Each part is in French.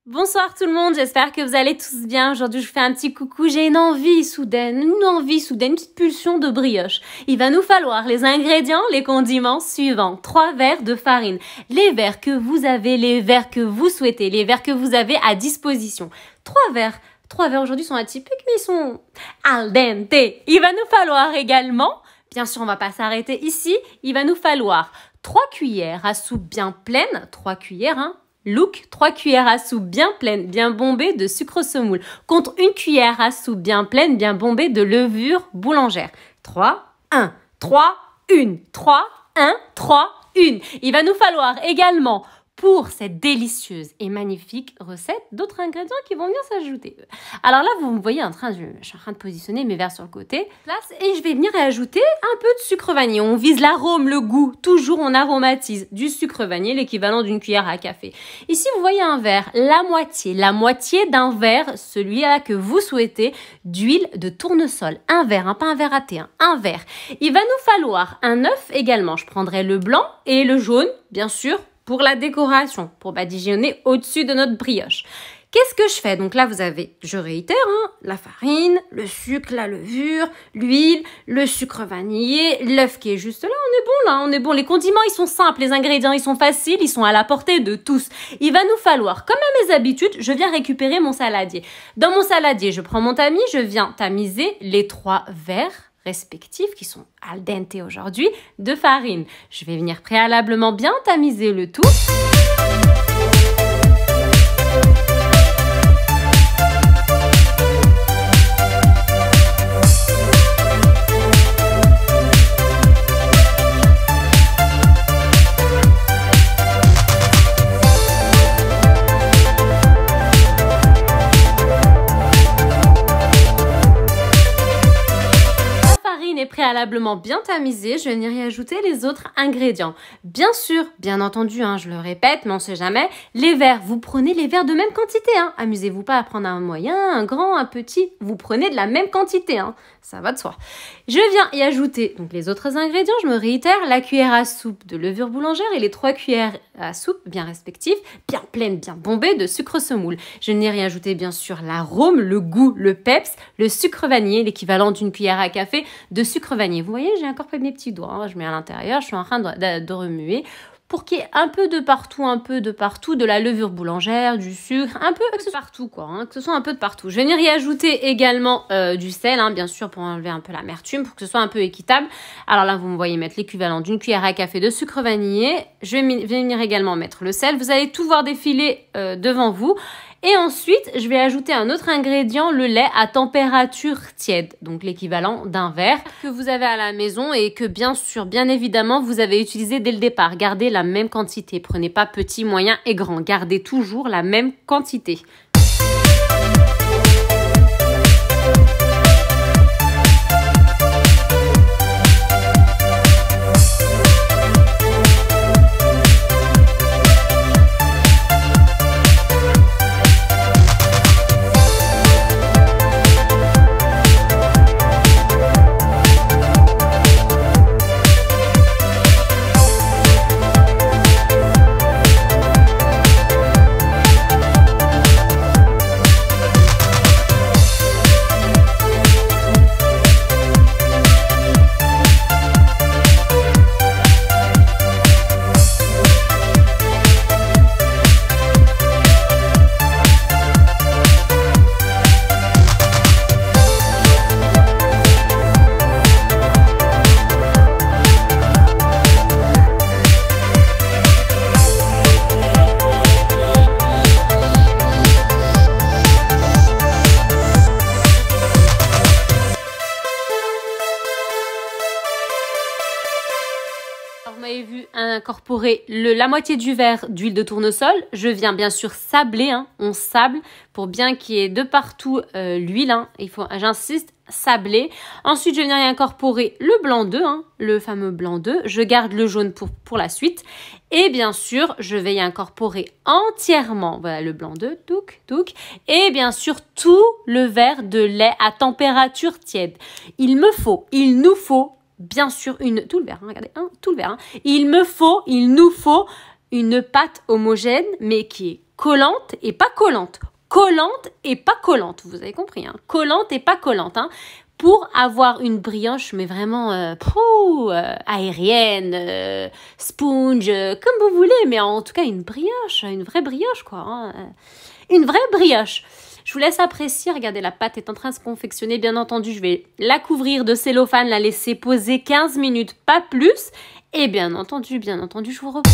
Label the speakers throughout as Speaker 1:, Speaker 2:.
Speaker 1: Bonsoir tout le monde, j'espère que vous allez tous bien. Aujourd'hui, je vous fais un petit coucou. J'ai une envie soudaine, une petite pulsion de brioche. Il va nous falloir les ingrédients, les condiments suivants. 3 verres de farine. Les verres que vous avez, les verres que vous souhaitez, les verres que vous avez à disposition. 3 verres. 3 verres aujourd'hui sont atypiques, mais ils sont al dente. Il va nous falloir également, bien sûr, on va pas s'arrêter ici, il va nous falloir 3 cuillères à soupe bien pleines, 3 cuillères, Look, 3 cuillères à soupe bien pleines, bien bombées de sucre semoule, contre 1 cuillère à soupe bien pleine, bien bombée de levure boulangère. 3, 1, 3, 1, 3, 1, 3, 1. Il va nous falloir également, pour cette délicieuse et magnifique recette, d'autres ingrédients qui vont venir s'ajouter. Alors là, vous me voyez je suis en train de positionner mes verres sur le côté. Et je vais venir ajouter un peu de sucre vanillé. On vise l'arôme, le goût. Toujours, on aromatise du sucre vanillé, l'équivalent d'une cuillère à café. Ici, vous voyez un verre, la moitié d'un verre, celui-là que vous souhaitez, d'huile de tournesol. Un verre, pas un verre à thé, un verre. Il va nous falloir un œuf également. Je prendrai le blanc et le jaune, bien sûr, pour la décoration, pour badigeonner au-dessus de notre brioche. Qu'est-ce que je fais? Donc là, vous avez, je réitère, la farine, le sucre, la levure, l'huile, le sucre vanillé, l'œuf qui est juste là. On est bon. Les condiments, ils sont simples, les ingrédients, ils sont faciles, ils sont à la portée de tous. Il va nous falloir, comme à mes habitudes, je viens récupérer mon saladier. Dans mon saladier, je prends mon tamis, je viens tamiser les 3 verres respectifs, qui sont al dente aujourd'hui, de farine. Je vais venir préalablement bien tamiser le tout. Préalablement bien tamisé, je vais venir y ajouter les autres ingrédients. Bien sûr, bien entendu, je le répète, mais on sait jamais, les verres, vous prenez les verres de même quantité. Amusez-vous pas à prendre un moyen, un grand, un petit, vous prenez de la même quantité, ça va de soi. Je viens y ajouter donc les autres ingrédients, je me réitère, la cuillère à soupe de levure boulangère et les 3 cuillères à soupe bien respectives, bien pleines, bien bombées de sucre semoule. Je viens y ajouter bien sûr l'arôme, le goût, le peps, le sucre vanillé, l'équivalent d'une cuillère à café de sucre vanillé. Vous voyez, j'ai encore fait mes petits doigts, je mets à l'intérieur, je suis en train de remuer pour qu'il y ait un peu de partout, de la levure boulangère, du sucre, un peu de partout que ce soit un peu de partout. Je vais venir y ajouter également du sel, bien sûr, pour enlever un peu l'amertume, pour que ce soit un peu équitable. Alors là, vous me voyez mettre l'équivalent d'une cuillère à café de sucre vanillé. Je vais venir également mettre le sel. Vous allez tout voir défiler devant vous. Et ensuite, je vais ajouter un autre ingrédient, le lait à température tiède, donc l'équivalent d'un verre que vous avez à la maison et que bien sûr, bien évidemment, vous avez utilisé dès le départ. Gardez la même quantité, prenez pas petit, moyen et grand, gardez toujours la même quantité. Vous m'avez vu incorporer la moitié du verre d'huile de tournesol. Je viens bien sûr sabler, on sable pour bien qu'il y ait de partout l'huile. Il faut, j'insiste, sabler. Ensuite, je viens y incorporer le blanc d'œuf, le fameux blanc d'œuf. Je garde le jaune pour la suite. Et bien sûr, je vais y incorporer entièrement, voilà, le blanc d'œuf, et bien sûr tout le verre de lait à température tiède. Il nous faut bien sûr tout le verre, regardez, tout le verre. Il nous faut une pâte homogène, mais qui est collante et pas collante. Collante et pas collante, vous avez compris, hein. Collante et pas collante, hein. Pour avoir une brioche, mais vraiment aérienne, sponge, comme vous voulez, mais en tout cas une brioche, une vraie brioche, quoi, hein. Une vraie brioche. Je vous laisse apprécier. Regardez, la pâte est en train de se confectionner. Bien entendu, je vais la couvrir de cellophane, la laisser poser 15 minutes, pas plus. Et bien entendu, je vous reprends.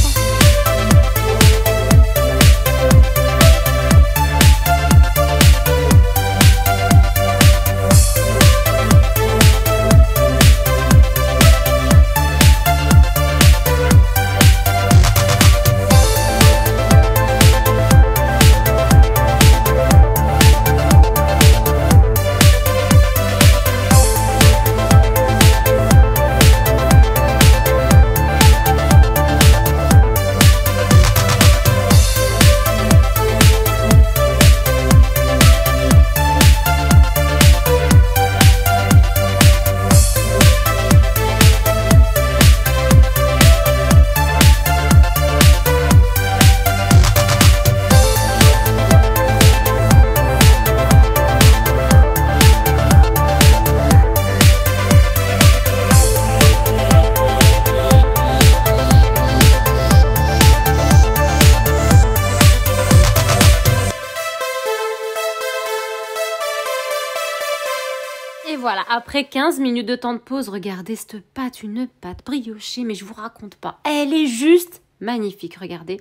Speaker 1: Et voilà, après 15 minutes de temps de pause, regardez cette pâte, une pâte briochée, mais je vous raconte pas. Elle est juste magnifique, regardez.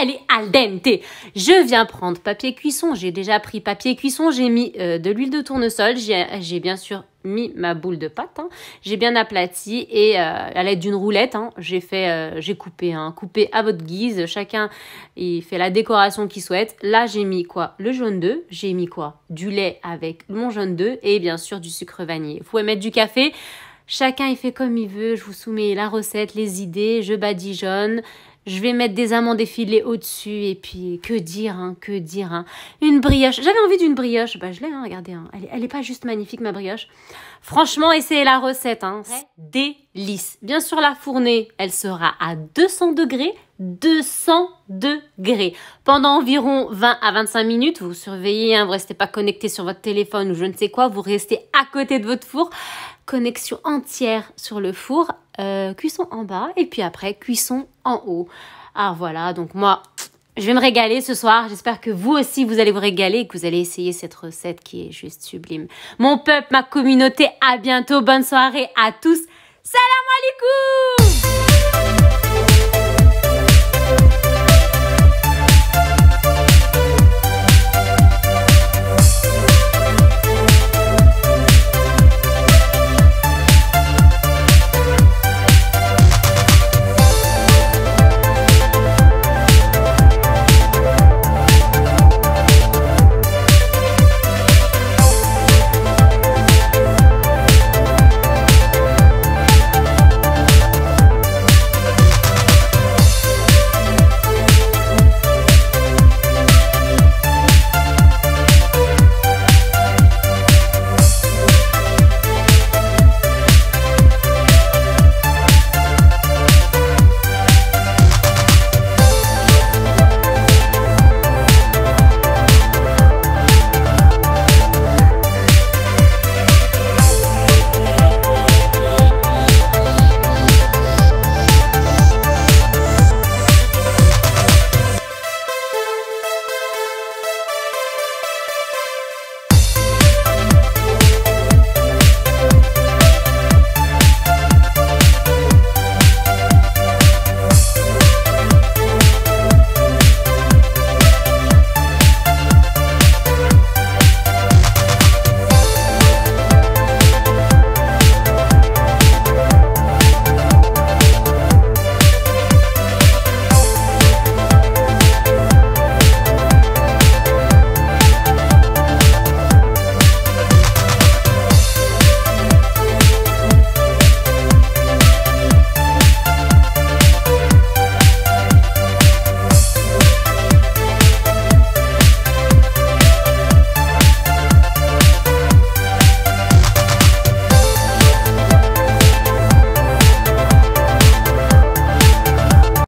Speaker 1: Elle est al dente. Je viens prendre papier cuisson. J'ai déjà pris papier cuisson. J'ai mis de l'huile de tournesol. J'ai bien sûr mis ma boule de pâte. Hein. J'ai bien aplati et à l'aide d'une roulette, hein, j'ai coupé. Hein, coupé à votre guise. Chacun il fait la décoration qu'il souhaite. Là, j'ai mis quoi? Le jaune d'œuf. J'ai mis quoi? Du lait avec mon jaune d'œuf et bien sûr du sucre vanillé. Vous pouvez mettre du café. Chacun il fait comme il veut. Je vous soumets la recette, les idées. Je badigeonne. Je vais mettre des amandes effilées au-dessus. Et puis, que dire, hein, que dire. Hein. Une brioche. J'avais envie d'une brioche. Bah, je l'ai, hein, regardez. Hein. Elle est pas juste magnifique, ma brioche. Franchement, essayez la recette. Hein. C'est délice. Bien sûr, la fournée, elle sera à 200 degrés. 200 degrés. Pendant environ 20 à 25 minutes, vous surveillez, hein, vous ne restez pas connecté sur votre téléphone ou je ne sais quoi. Vous restez à côté de votre four. Connexion entière sur le four. Cuisson en bas et puis après cuisson en haut. Ah voilà, donc moi je vais me régaler ce soir. J'espère que vous aussi vous allez vous régaler et que vous allez essayer cette recette qui est juste sublime. Mon peuple, ma communauté, à bientôt, bonne soirée à tous. Salam alaikum.